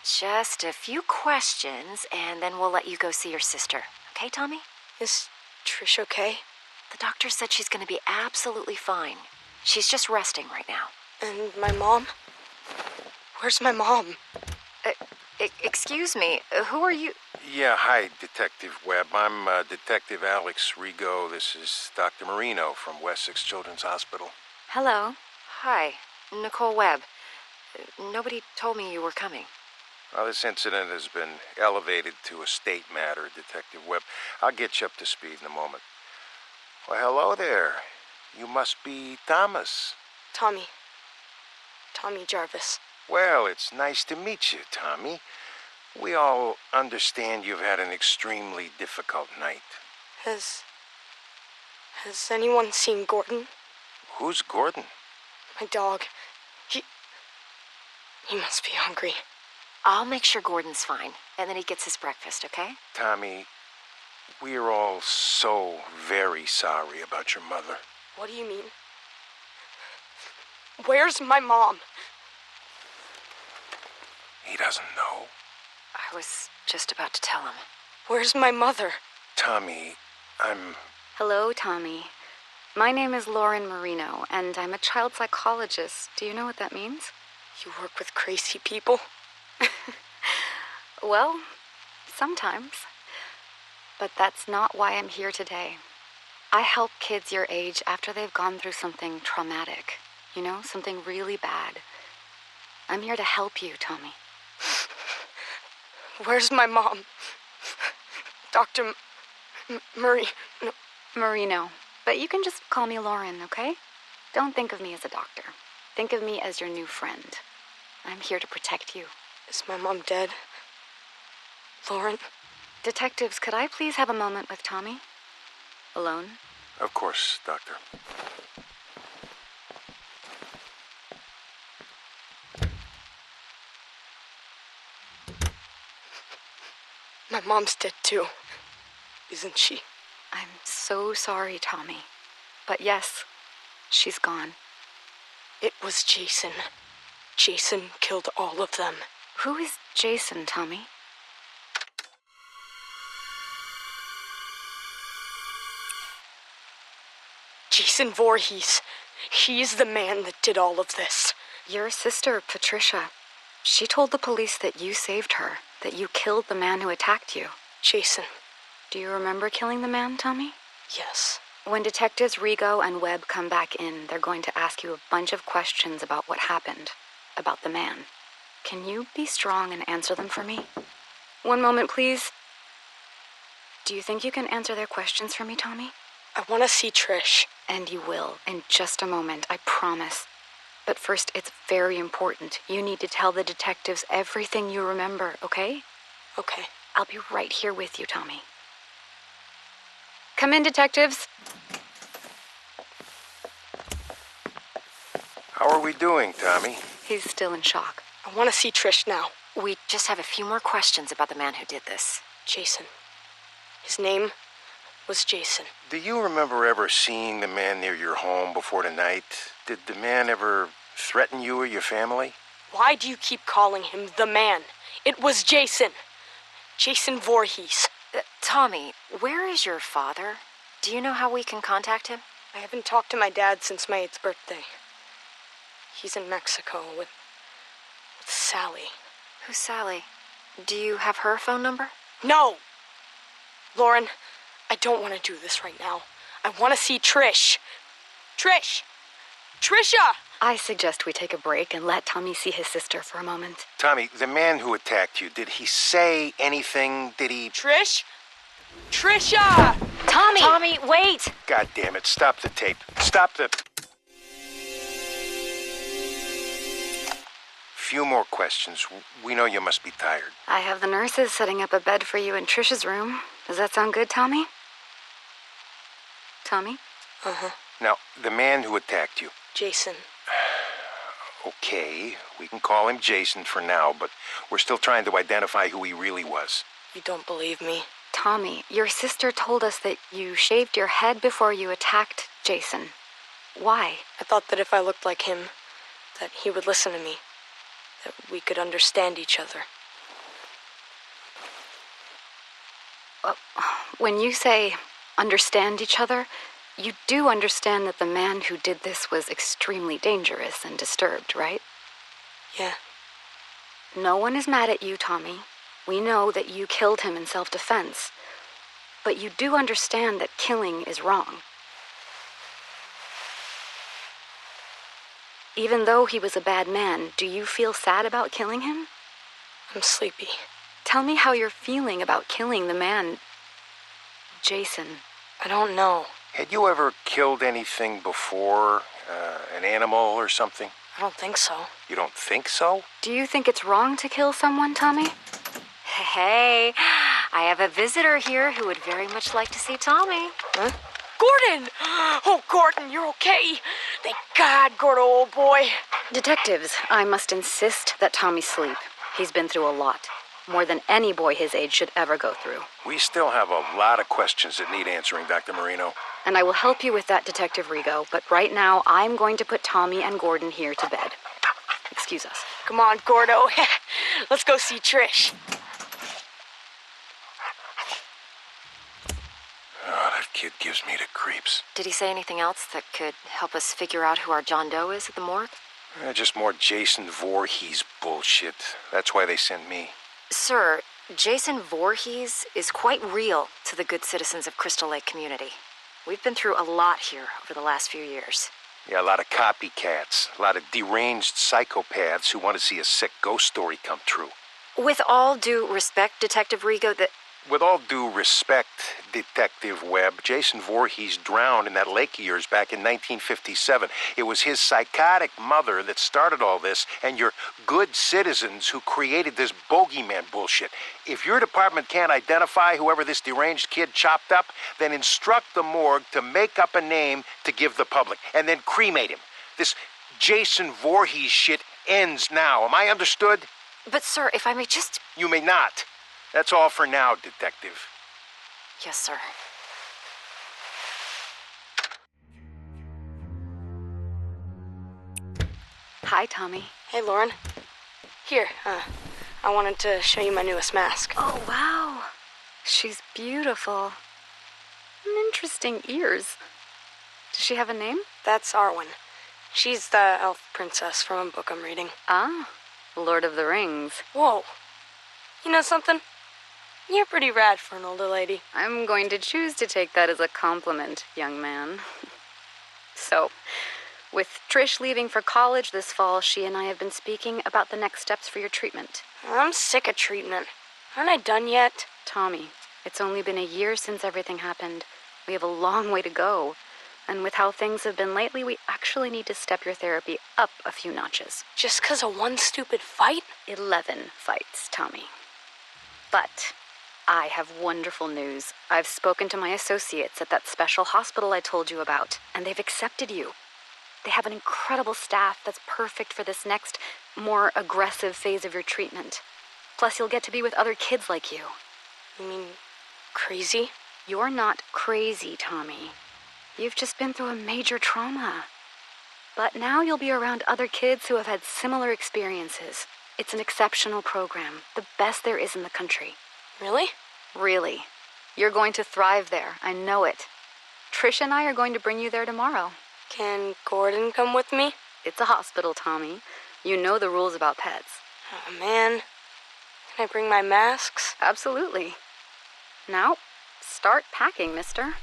Just a few questions, and then we'll let you go see your sister. Okay, Tommy? Is Trish okay? The doctor said she's gonna be absolutely fine. She's just resting right now. And my mom? Where's my mom? Excuse me, who are you? Yeah, hi, Detective Webb. I'm Detective Alex Rigo. This is Dr. Marino from Wessex Children's Hospital. Hello. Hi, Nicole Webb. Nobody told me you were coming. Well, this incident has been elevated to a state matter, Detective Webb. I'll get you up to speed in a moment. Well, hello there. You must be Thomas. Tommy Jarvis. Well, it's nice to meet you, Tommy. We all understand you've had an extremely difficult night. Has anyone seen Gordon? Who's Gordon? My dog. He must be hungry. I'll make sure Gordon's fine, and then he gets his breakfast, okay? Tommy, we're all so very sorry about your mother. What do you mean? Where's my mom? He doesn't know. I was just about to tell him. Where's my mother? Tommy, Hello, Tommy. My name is Lauren Marino, and I'm a child psychologist. Do you know what that means? You work with crazy people? Well, sometimes. But that's not why I'm here today. I help kids your age after they've gone through something traumatic. You know, something really bad. I'm here to help you, Tommy. Where's my mom? Dr. Marino. But you can just call me Lauren, okay? Don't think of me as a doctor. Think of me as your new friend. I'm here to protect you. Is my mom dead? Lauren? Detectives, could I please have a moment with Tommy? Alone? of course, Doctor. My mom's dead too, isn't she? I'm so sorry, Tommy. But yes, she's gone. It was Jason. Jason killed all of them. Who is Jason, Tommy? Jason Voorhees. He's the man that did all of this. Your sister, Patricia. She told the police that you saved her, that you killed the man who attacked you. Jason. Do you remember killing the man, Tommy? Yes. When Detectives Rigo and Webb come back in, they're going to ask you a bunch of questions about what happened, about the man. Can you be strong and answer them for me? One moment, please. Do you think you can answer their questions for me, Tommy? I want to see Trish. And you will, in just a moment, I promise. But first, it's very important. You need to tell the detectives everything you remember, okay? Okay. I'll be right here with you, Tommy. Come in, detectives. How are we doing, Tommy? He's still in shock. I want to see Trish now. We just have a few more questions about the man who did this. Jason. His name was Jason. Do you remember ever seeing the man near your home before tonight? Did the man ever threaten you or your family? Why do you keep calling him the man? It was Jason. Jason Voorhees. Tommy, where is your father? Do you know how we can contact him? I haven't talked to my dad since my 8th birthday. He's in Mexico with Sally. Who's Sally? Do you have her phone number? No! Lauren, I don't want to do this right now. I want to see Trish. Trish! Trisha! I suggest we take a break and let Tommy see his sister for a moment. Tommy, the man who attacked you, did he say anything? Did he... Trish? Trisha! Tommy! Tommy, wait! God damn it, stop the tape. Stop the... Few more questions. We know you must be tired. I have the nurses setting up a bed for you in Trisha's room. Does that sound good, Tommy? Tommy? Uh-huh. Now, the man who attacked you. Jason. Okay, we can call him Jason for now, but we're still trying to identify who he really was. You don't believe me? Tommy, your sister told us that you shaved your head before you attacked Jason. Why? I thought that if I looked like him, that he would listen to me. That we could understand each other. When you say understand each other, you do understand that the man who did this was extremely dangerous and disturbed, right? Yeah. No one is mad at you, Tommy. We know that you killed him in self-defense. But you do understand that killing is wrong. Even though he was a bad man, do you feel sad about killing him? I'm sleepy. Tell me how you're feeling about killing the man, Jason. I don't know. Had you ever killed anything before? An animal or something? I don't think so. You don't think so? Do you think it's wrong to kill someone, Tommy? Hey, I have a visitor here who would very much like to see Tommy. Huh? Gordon! Oh, Gordon, you're okay. Thank God, Gordo, old boy. Detectives, I must insist that Tommy sleep. He's been through a lot. More than any boy his age should ever go through. We still have a lot of questions that need answering, Dr. Marino. And I will help you with that, Detective Rigo, but right now I'm going to put Tommy and Gordon here to bed. Excuse us. Come on, Gordo. Let's go see Trish. Oh, that kid gives me the creeps. Did he say anything else that could help us figure out who our John Doe is at the morgue? Just more Jason Voorhees bullshit. That's why they sent me. Sir, Jason Voorhees is quite real to the good citizens of Crystal Lake community. We've been through a lot here over the last few years. Yeah, a lot of copycats. A lot of deranged psychopaths who want to see a sick ghost story come true. With all due respect, Detective Rigo, With all due respect, Detective Webb, Jason Voorhees drowned in that lake of yours back in 1957. It was his psychotic mother that started all this, and your good citizens who created this bogeyman bullshit. If your department can't identify whoever this deranged kid chopped up, then instruct the morgue to make up a name to give the public, and then cremate him. This Jason Voorhees shit ends now. Am I understood? But sir, if I may just... You may not. That's all for now, Detective. Yes, sir. Hi, Tommy. Hey, Lauren. Here, I wanted to show you my newest mask. Oh, wow. She's beautiful. Interesting ears. Does she have a name? That's Arwen. She's the elf princess from a book I'm reading. Ah, Lord of the Rings. Whoa. You know something? You're pretty rad for an older lady. I'm going to choose to take that as a compliment, young man. So, with Trish leaving for college this fall, she and I have been speaking about the next steps for your treatment. I'm sick of treatment. Aren't I done yet? Tommy, it's only been a year since everything happened. We have a long way to go. And with how things have been lately, we actually need to step your therapy up a few notches. Just 'cause of one stupid fight? 11 fights, Tommy. But I have wonderful news. I've spoken to my associates at that special hospital I told you about, and they've accepted you. They have an incredible staff that's perfect for this next, more aggressive phase of your treatment. Plus, you'll get to be with other kids like you. You mean crazy? You're not crazy, Tommy. You've just been through a major trauma. But now you'll be around other kids who have had similar experiences. It's an exceptional program, the best there is in the country. Really? Really. You're going to thrive there, I know it. Trish and I are going to bring you there tomorrow. Can Gordon come with me? It's a hospital, Tommy. You know the rules about pets. Oh, man. Can I bring my masks? Absolutely. Now, start packing, mister.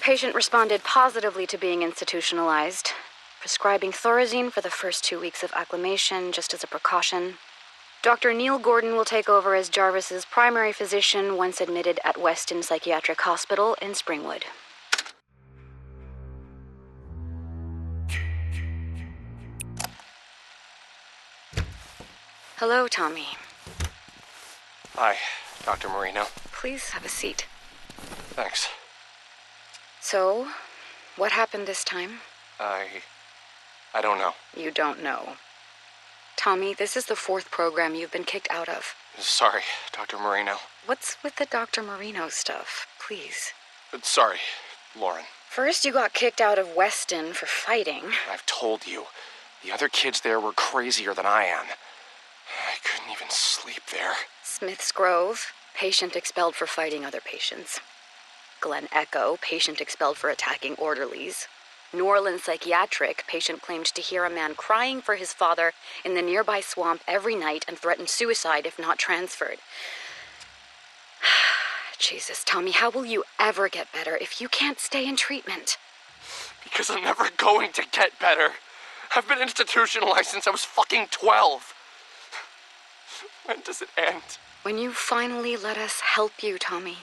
Patient responded positively to being institutionalized, prescribing Thorazine for the first 2 weeks of acclimation just as a precaution. Dr. Neil Gordon will take over as Jarvis's primary physician once admitted at Weston Psychiatric Hospital in Springwood. Hello, Tommy. Hi, Dr. Marino. Please have a seat. Thanks. So, what happened this time? I don't know. You don't know. Tommy, this is the 4th program you've been kicked out of. Sorry, Dr. Marino. What's with the Dr. Marino stuff? Please. Sorry, Lauren. First, you got kicked out of Weston for fighting. I've told you, the other kids there were crazier than I am. I couldn't even sleep there. Smith's Grove, patient expelled for fighting other patients. Glen Echo, patient expelled for attacking orderlies. New Orleans Psychiatric, patient claimed to hear a man crying for his father in the nearby swamp every night and threatened suicide if not transferred. Jesus, Tommy, how will you ever get better if you can't stay in treatment? Because I'm never going to get better. I've been institutionalized since I was fucking 12. When does it end? When you finally let us help you, Tommy.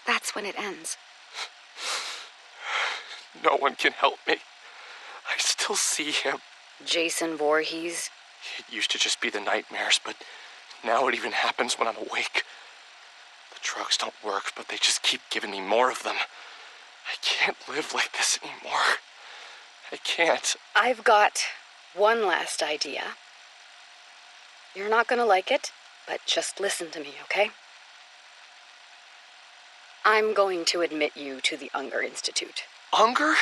That's when it ends. No one can help me. I still see him. Jason Voorhees. It used to just be the nightmares, but now it even happens when I'm awake. The drugs don't work, but they just keep giving me more of them. I can't live like this anymore. I can't. I've got one last idea. You're not gonna like it, but just listen to me, okay? I'm going to admit you to the Unger Institute. Unger?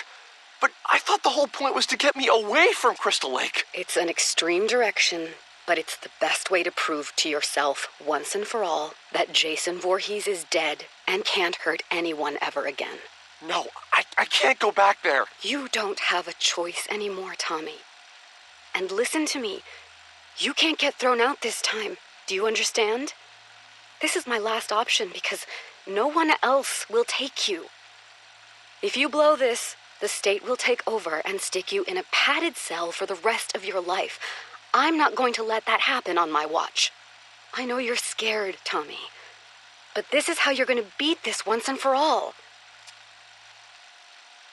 But I thought the whole point was to get me away from Crystal Lake. It's an extreme direction, but it's the best way to prove to yourself, once and for all, that Jason Voorhees is dead and can't hurt anyone ever again. No, I can't go back there. You don't have a choice anymore, Tommy. And listen to me. You can't get thrown out this time. Do you understand? This is my last option because no one else will take you. If you blow this, the state will take over and stick you in a padded cell for the rest of your life. I'm not going to let that happen on my watch. I know you're scared, Tommy. But this is how you're going to beat this once and for all.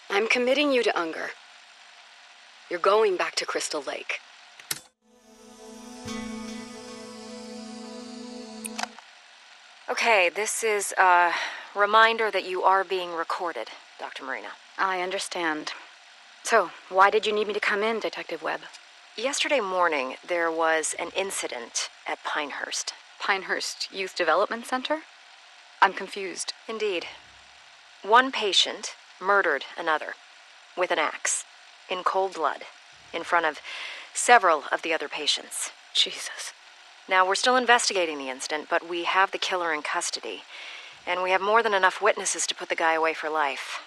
I'm committing you to Unger. You're going back to Crystal Lake. Okay, this is a reminder that you are being recorded, Dr. Marino. I understand. So, why did you need me to come in, Detective Webb? Yesterday morning, there was an incident at Pinehurst. Pinehurst Youth Development Center? I'm confused. Indeed. One patient murdered another with an axe, in cold blood, in front of several of the other patients. Jesus. Now, we're still investigating the incident, but we have the killer in custody, and we have more than enough witnesses to put the guy away for life.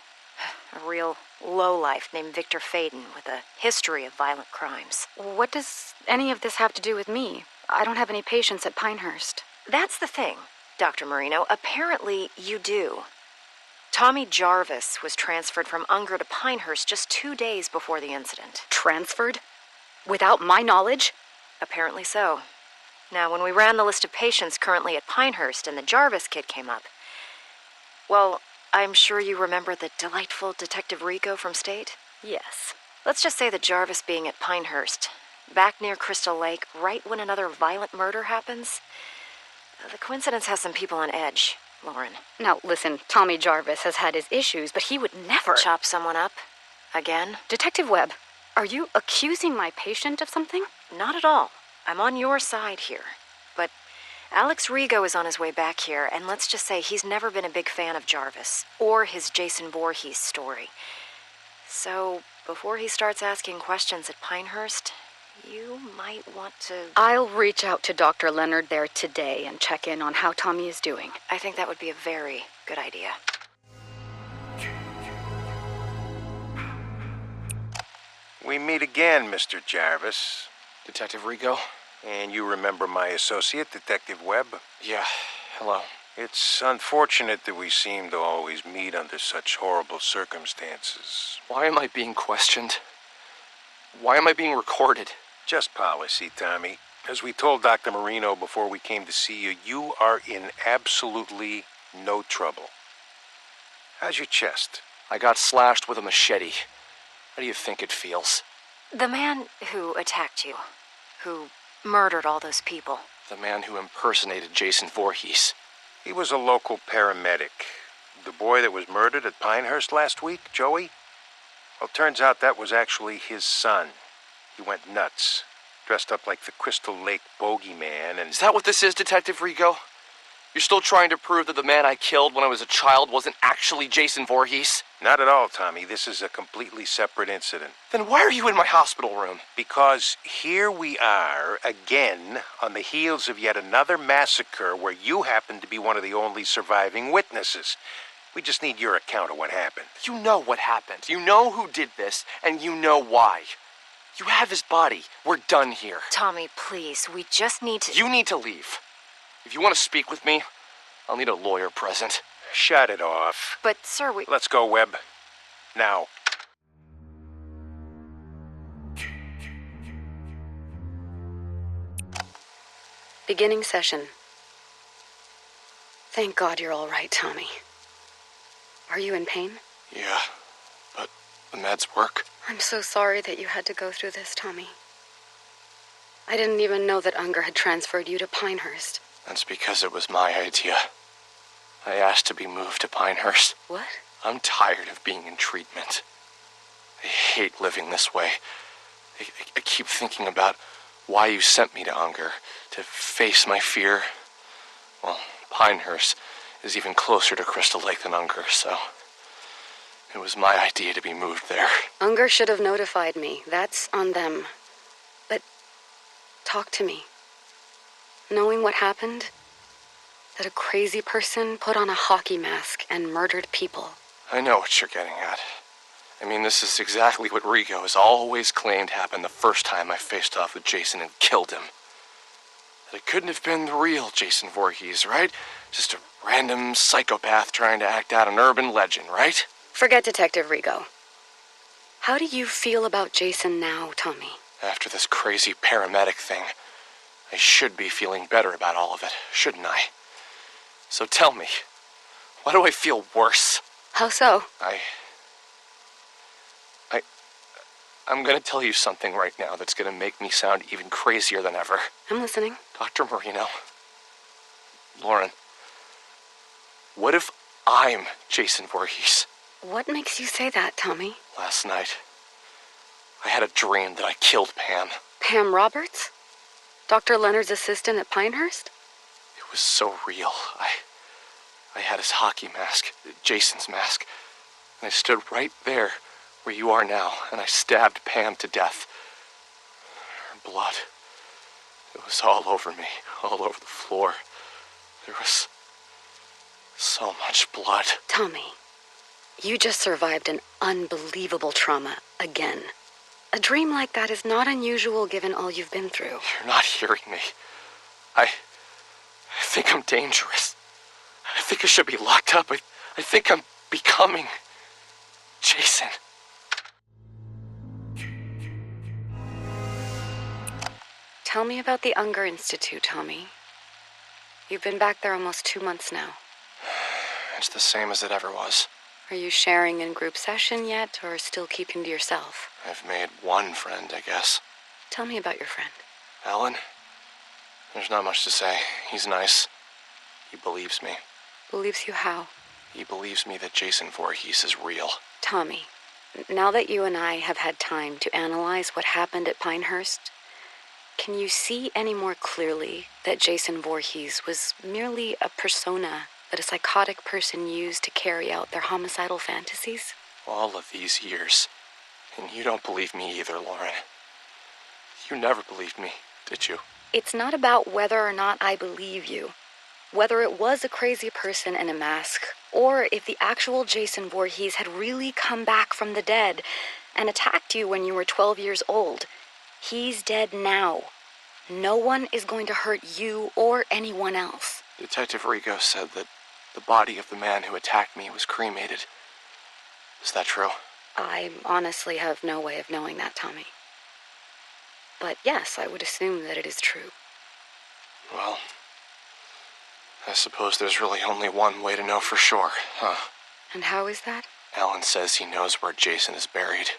A real lowlife named Victor Faden with a history of violent crimes. What does any of this have to do with me? I don't have any patients at Pinehurst. That's the thing, Dr. Marino. Apparently, you do. Tommy Jarvis was transferred from Unger to Pinehurst just 2 days before the incident. Transferred? Without my knowledge? Apparently so. Now, when we ran the list of patients currently at Pinehurst and the Jarvis kid came up, well, I'm sure you remember the delightful Detective Rico from State? Yes. Let's just say that Jarvis being at Pinehurst, back near Crystal Lake, right when another violent murder happens. The coincidence has some people on edge, Lauren. Now, listen, Tommy Jarvis has had his issues, but he would never... Chop someone up? Again? Detective Webb, are you accusing my patient of something? Not at all. I'm on your side here. But Alex Rigo is on his way back here, and let's just say he's never been a big fan of Jarvis, or his Jason Voorhees story. So, before he starts asking questions at Pinehurst, you might want to... I'll reach out to Dr. Leonard there today and check in on how Tommy is doing. I think that would be a very good idea. We meet again, Mr. Jarvis. Detective Rico? And you remember my associate, Detective Webb? Yeah, hello. It's unfortunate that we seem to always meet under such horrible circumstances. Why am I being questioned? Why am I being recorded? Just policy, Tommy. As we told Dr. Marino before we came to see you, you are in absolutely no trouble. How's your chest? I got slashed with a machete. How do you think it feels? The man who attacked you, who murdered all those people. The man who impersonated Jason Voorhees. He was a local paramedic. The boy that was murdered at Pinehurst last week, Joey? Well, turns out that was actually his son. He went nuts, dressed up like the Crystal Lake bogeyman, and... Is that what this is, Detective Rigo? You're still trying to prove that the man I killed when I was a child wasn't actually Jason Voorhees? Not at all, Tommy. This is a completely separate incident. Then why are you in my hospital room? Because here we are, again, on the heels of yet another massacre where you happen to be one of the only surviving witnesses. We just need your account of what happened. You know what happened. You know who did this, and you know why. You have his body. We're done here. Tommy, please, we just need to... You need to leave. If you want to speak with me, I'll need a lawyer present. Shut it off. But, sir, we... Let's go, Webb. Now. Beginning session. Thank God you're all right, Tommy. Are you in pain? Yeah, but the meds work. I'm so sorry that you had to go through this, Tommy. I didn't even know that Unger had transferred you to Pinehurst. That's because it was my idea. I asked to be moved to Pinehurst. What? I'm tired of being in treatment. I hate living this way. I keep thinking about why you sent me to Unger, to face my fear. Well, Pinehurst is even closer to Crystal Lake than Unger, so it was my idea to be moved there. Unger should have notified me. That's on them. But talk to me. Knowing what happened, that a crazy person put on a hockey mask and murdered people. I know what you're getting at. I mean, this is exactly what Rigo has always claimed happened the first time I faced off with Jason and killed him. That it couldn't have been the real Jason Voorhees, right? Just a random psychopath trying to act out an urban legend, right? Forget Detective Rigo. How do you feel about Jason now, Tommy? After this crazy paramedic thing, I should be feeling better about all of it, shouldn't I? So tell me, why do I feel worse? How so? I'm gonna tell you something right now that's gonna make me sound even crazier than ever. I'm listening. Dr. Marino, Lauren, what if I'm Jason Voorhees? What makes you say that, Tommy? Last night, I had a dream that I killed Pam. Pam Roberts? Dr. Leonard's assistant at Pinehurst? It was so real. I had his hockey mask, Jason's mask, and I stood right there where you are now, and I stabbed Pam to death. Her blood, it was all over me, all over the floor. There was so much blood. Tommy, you just survived an unbelievable trauma again. A dream like that is not unusual given all you've been through. You're not hearing me. I think I'm dangerous. I think I should be locked up. I think I'm becoming Jason. Tell me about the Unger Institute, Tommy. You've been back there almost 2 months now. It's the same as it ever was. Are you sharing in group session yet, or still keeping to yourself? I've made one friend, I guess. Tell me about your friend. Alan? There's not much to say. He's nice. He believes me. Believes you how? He believes me that Jason Voorhees is real. Tommy, now that you and I have had time to analyze what happened at Pinehurst, can you see any more clearly that Jason Voorhees was merely a persona that a psychotic person used to carry out their homicidal fantasies? All of these years. And you don't believe me either, Lauren. You never believed me, did you? It's not about whether or not I believe you. Whether it was a crazy person in a mask, or if the actual Jason Voorhees had really come back from the dead and attacked you when you were 12 years old. He's dead now. No one is going to hurt you or anyone else. Detective Rigo said that the body of the man who attacked me was cremated. Is that true? I honestly have no way of knowing that, Tommy. But yes, I would assume that it is true. Well, I suppose there's really only one way to know for sure, huh? And how is that? Alan says he knows where Jason is buried.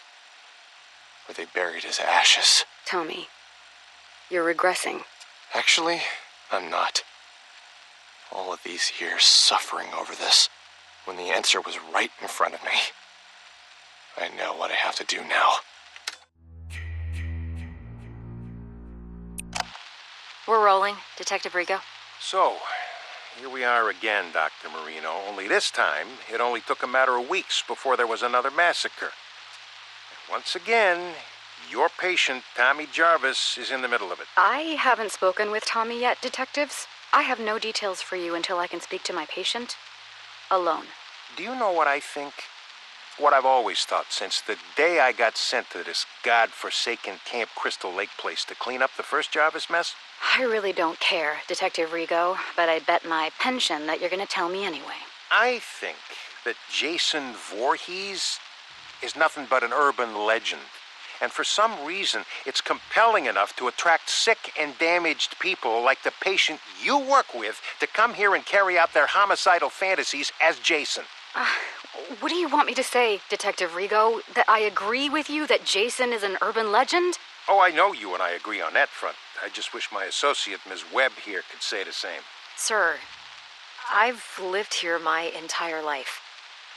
Where they buried his ashes. Tommy, you're regressing. Actually, I'm not. All of these years suffering over this, when the answer was right in front of me. I know what I have to do now. We're rolling, Detective Rigo. So, here we are again, Dr. Marino. Only this time, it only took a matter of weeks before there was another massacre. And once again, your patient, Tommy Jarvis, is in the middle of it. I haven't spoken with Tommy yet, detectives. I have no details for you until I can speak to my patient alone. Do you know what I think? What I've always thought since the day I got sent to this godforsaken Camp Crystal Lake place to clean up the first Jarvis mess? I really don't care, Detective Rigo, but I bet my pension that you're going to tell me anyway. I think that Jason Voorhees is nothing but an urban legend. And for some reason, it's compelling enough to attract sick and damaged people like the patient you work with to come here and carry out their homicidal fantasies as Jason. What do you want me to say, Detective Rigo? That I agree with you that Jason is an urban legend? Oh, I know you and I agree on that front. I just wish my associate, Ms. Webb, here could say the same. Sir, I've lived here my entire life.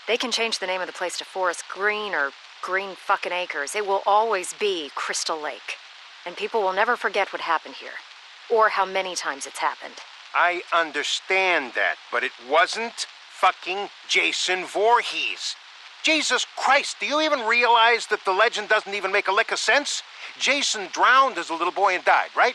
They can change the name of the place to Forest Green or Green fucking Acres. It will always be Crystal Lake. And people will never forget what happened here. Or how many times it's happened. I understand that, but it wasn't fucking Jason Voorhees. Jesus Christ, do you even realize that the legend doesn't even make a lick of sense? Jason drowned as a little boy and died, right?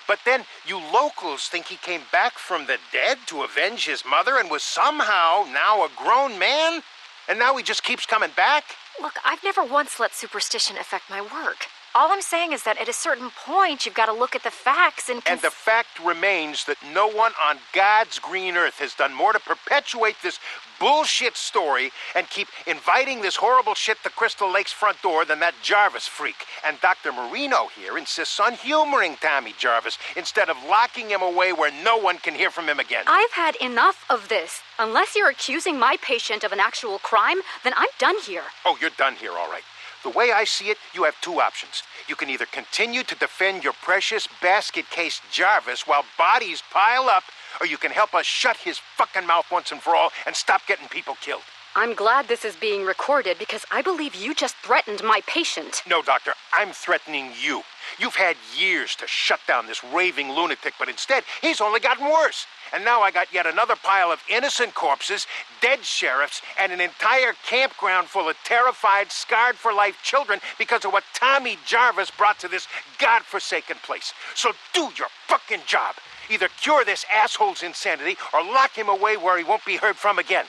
But then you locals think he came back from the dead to avenge his mother and was somehow now a grown man? And now he just keeps coming back? Look, I've never once let superstition affect my work. All I'm saying is that at a certain point, you've got to look at the facts and... And the fact remains that no one on God's green earth has done more to perpetuate this bullshit story and keep inviting this horrible shit to Crystal Lake's front door than that Jarvis freak. And Dr. Marino here insists on humoring Tommy Jarvis instead of locking him away where no one can hear from him again. I've had enough of this. Unless you're accusing my patient of an actual crime, then I'm done here. Oh, you're done here, all right. The way I see it, you have two options. You can either continue to defend your precious basket case Jarvis while bodies pile up, or you can help us shut his fucking mouth once and for all and stop getting people killed. I'm glad this is being recorded because I believe you just threatened my patient. No, Doctor, I'm threatening you. You've had years to shut down this raving lunatic, but instead, he's only gotten worse. And now I got yet another pile of innocent corpses, dead sheriffs, and an entire campground full of terrified, scarred-for-life children because of what Tommy Jarvis brought to this godforsaken place. So do your fucking job. Either cure this asshole's insanity or lock him away where he won't be heard from again.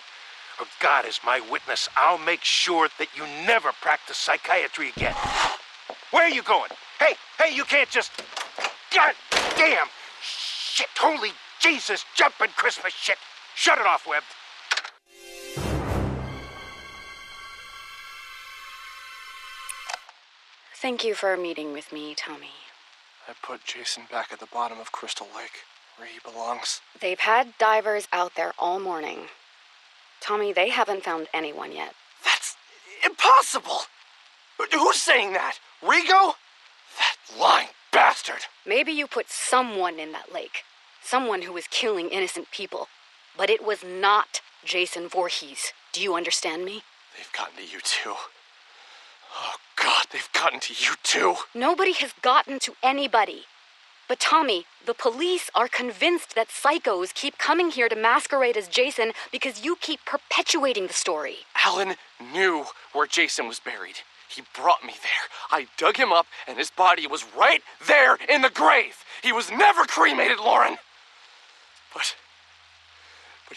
Or God is my witness, I'll make sure that you never practice psychiatry again. Where are you going? Hey, you can't just... God damn! Shit, holy Jesus, jumping Christmas shit! Shut it off, Webb. Thank you for meeting with me, Tommy. I put Jason back at the bottom of Crystal Lake, where he belongs. They've had divers out there all morning. Tommy, they haven't found anyone yet. That's impossible! Who's saying that? Rigo? That lying bastard! Maybe you put someone in that lake. Someone who was killing innocent people. But it was not Jason Voorhees. Do you understand me? They've gotten to you too. Oh, God, they've gotten to you too. Nobody has gotten to anybody. But Tommy, the police are convinced that psychos keep coming here to masquerade as Jason because you keep perpetuating the story. Alan knew where Jason was buried. He brought me there. I dug him up, and his body was right there in the grave. He was never cremated, Lauren. But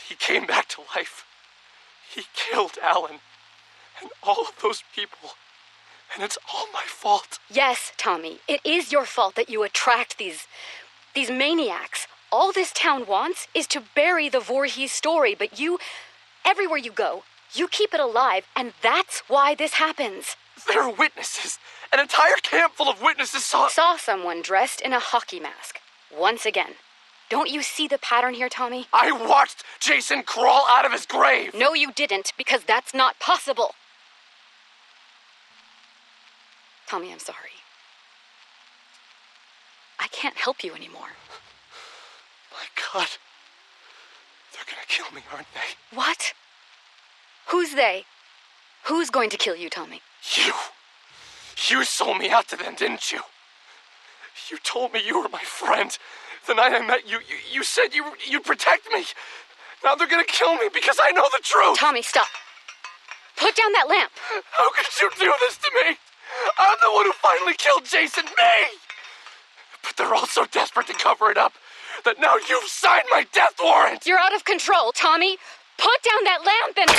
he came back to life. He killed Alan and all of those people. And it's all my fault. Yes, Tommy, it is your fault that you attract these maniacs. All this town wants is to bury the Voorhees story, but you, everywhere you go, you keep it alive, and that's why this happens. There are witnesses. An entire camp full of witnesses saw Someone dressed in a hockey mask. Once again. Don't you see the pattern here, Tommy? I watched Jason crawl out of his grave. No, you didn't, because that's not possible. Tommy, I'm sorry. I can't help you anymore. My God. They're gonna kill me, aren't they? What? Who's they? Who's going to kill you, Tommy? You. You sold me out to them, didn't you? You told me you were my friend, The night I met you, you said you'd protect me. Now they're gonna kill me because I know the truth. Tommy, stop. Put down that lamp. How could you do this to me? I'm the one who finally killed Jason, me! But they're all so desperate to cover it up that now you've signed my death warrant! You're out of control, Tommy. Put down that lamp and...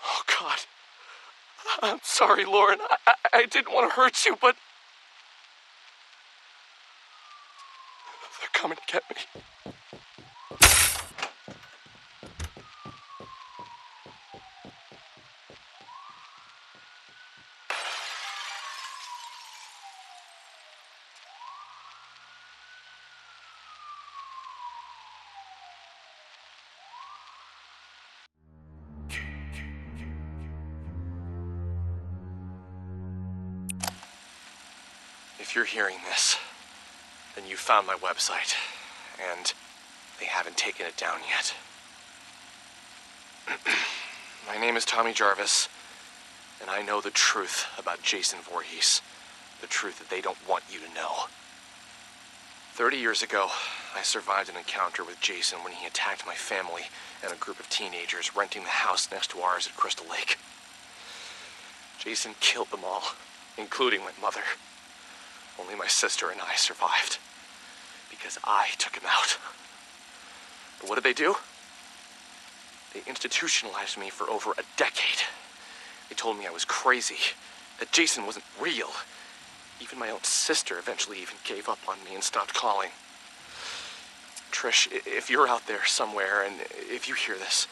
Oh, God. I'm sorry, Lauren. I didn't want to hurt you, but... they're coming to get me. If you're hearing this, then you found my website, and they haven't taken it down yet. My name is Tommy Jarvis, and I know the truth about Jason Voorhees. The truth that they don't want you to know. 30 years ago, I survived an encounter with Jason when he attacked my family and a group of teenagers renting the house next to ours at Crystal Lake. Jason killed them all, including my mother. Only my sister and I survived, because I took him out. But what did they do? They institutionalized me for over a decade. They told me I was crazy, that Jason wasn't real. Even my own sister eventually even gave up on me and stopped calling. Trish, if you're out there somewhere, and if you hear this,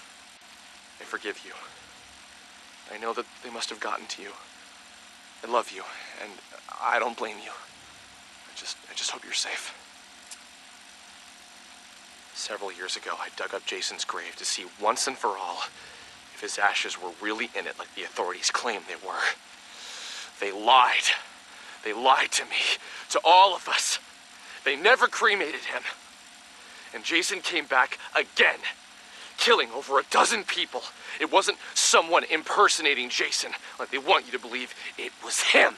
I forgive you. I know that they must have gotten to you. I love you, and I don't blame you. I just hope you're safe. Several years ago, I dug up Jason's grave to see once and for all if his ashes were really in it like the authorities claimed they were. They lied. They lied to me, to all of us. They never cremated him. And Jason came back again, killing over a dozen people. It wasn't someone impersonating Jason like they want you to believe. It was him.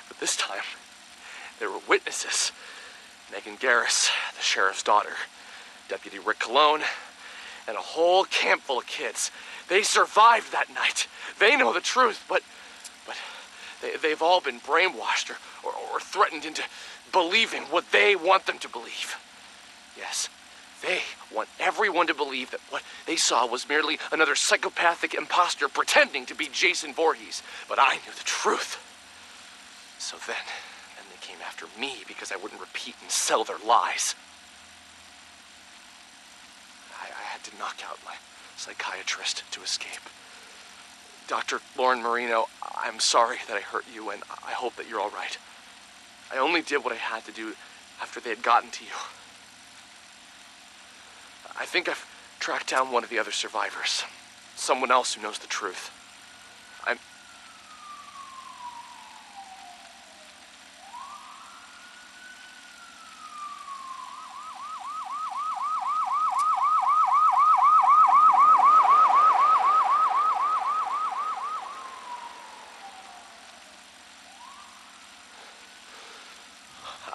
But this time, there were witnesses. Megan Garris, the sheriff's daughter, Deputy Rick Colon, and a whole camp full of kids. They survived that night. They know the truth, but they've all been brainwashed or threatened into believing what they want them to believe. Yes, they want everyone to believe that what they saw was merely another psychopathic imposter pretending to be Jason Voorhees. But I knew the truth. So then they came after me because I wouldn't repeat and sell their lies. I had to knock out my psychiatrist to escape. Dr. Lauren Marino, I'm sorry that I hurt you, and I hope that you're all right. I only did what I had to do after they had gotten to you. I think I've tracked down one of the other survivors. Someone else who knows the truth.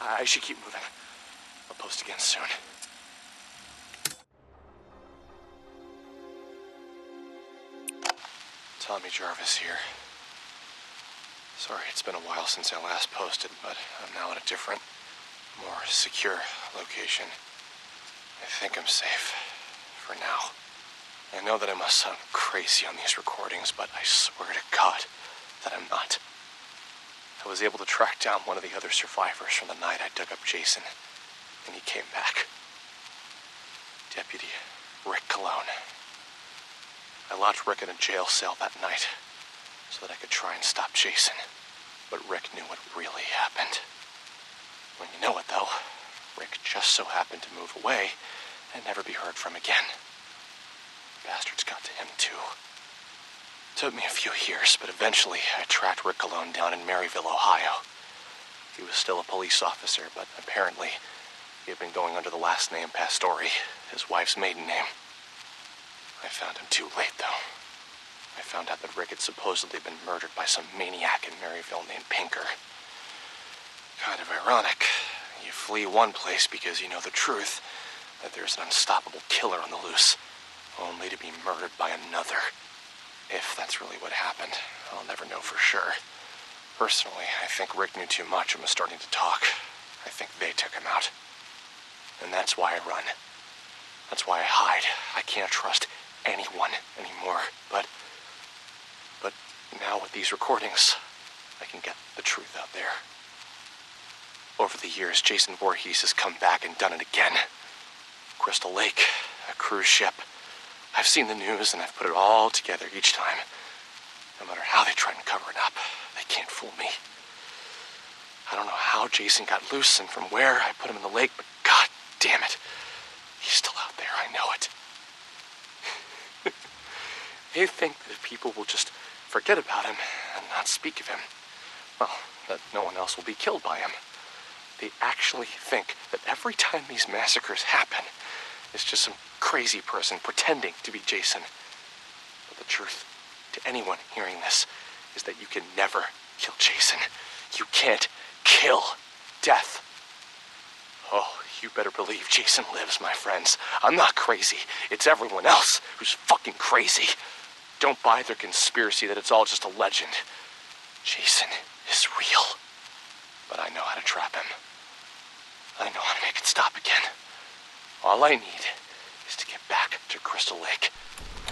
I should keep moving. I'll post again soon. Tommy Jarvis here. Sorry, it's been a while since I last posted, but I'm now at a different, more secure location. I think I'm safe. For now. I know that I must sound crazy on these recordings, but I swear to God that I'm not. I was able to track down one of the other survivors from the night I dug up Jason, and he came back. Deputy Rick Colon. I locked Rick in a jail cell that night so that I could try and stop Jason, but Rick knew what really happened. When you know it, though, Rick just so happened to move away and never be heard from again. Bastards got to him, too. Took me a few years, but eventually I tracked Rick Colon down in Maryville, Ohio. He was still a police officer, but apparently he had been going under the last name Pastore, his wife's maiden name. I found him too late, though. I found out that Rick had supposedly been murdered by some maniac in Maryville named Pinker. Kind of ironic. You flee one place because you know the truth, that there's an unstoppable killer on the loose, only to be murdered by another. If that's really what happened, I'll never know for sure. Personally, I think Rick knew too much and was starting to talk. I think they took him out. And that's why I run. That's why I hide. I can't trust anyone anymore. But now with these recordings, I can get the truth out there. Over the years, Jason Voorhees has come back and done it again. Crystal Lake, a cruise ship. I've seen the news and I've put it all together each time. No matter how they try and cover it up, they can't fool me. I don't know how Jason got loose and from where I put him in the lake, but god damn it, he's still out there, I know it. They think that people will just forget about him and not speak of him. Well, that no one else will be killed by him. They actually think that every time these massacres happen, it's just some crazy person pretending to be Jason. But the truth, to anyone hearing this, is that you can never kill Jason. You can't kill death. Oh, you better believe Jason lives, my friends. I'm not crazy. It's everyone else who's fucking crazy. Don't buy their conspiracy that it's all just a legend. Jason is real. But I know how to trap him. I know how to make it stop again. All I need is to get back to Crystal Lake.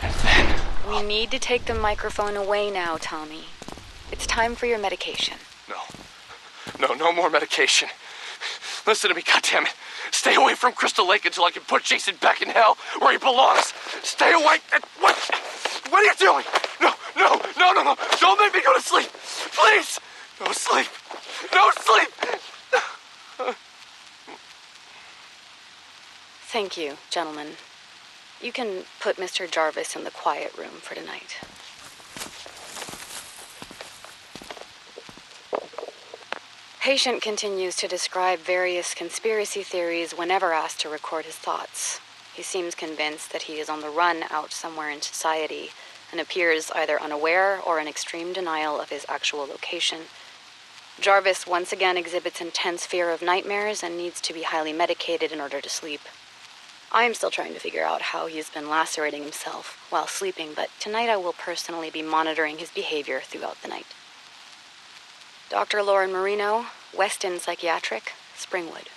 And then... We need to take the microphone away now, Tommy. It's time for your medication. No more medication. Listen to me, goddammit. Stay away from Crystal Lake until I can put Jason back in hell where he belongs. Stay away. What are you doing? No. Don't make me go to sleep. Please. No sleep. No sleep. Thank you, gentlemen. You can put Mr. Jarvis in the quiet room for tonight. Patient continues to describe various conspiracy theories whenever asked to record his thoughts. He seems convinced that he is on the run out somewhere in society and appears either unaware or in extreme denial of his actual location. Jarvis once again exhibits intense fear of nightmares and needs to be highly medicated in order to sleep. I am still trying to figure out how he's been lacerating himself while sleeping, but tonight I will personally be monitoring his behavior throughout the night. Dr. Lauren Marino, Weston Psychiatric, Springwood.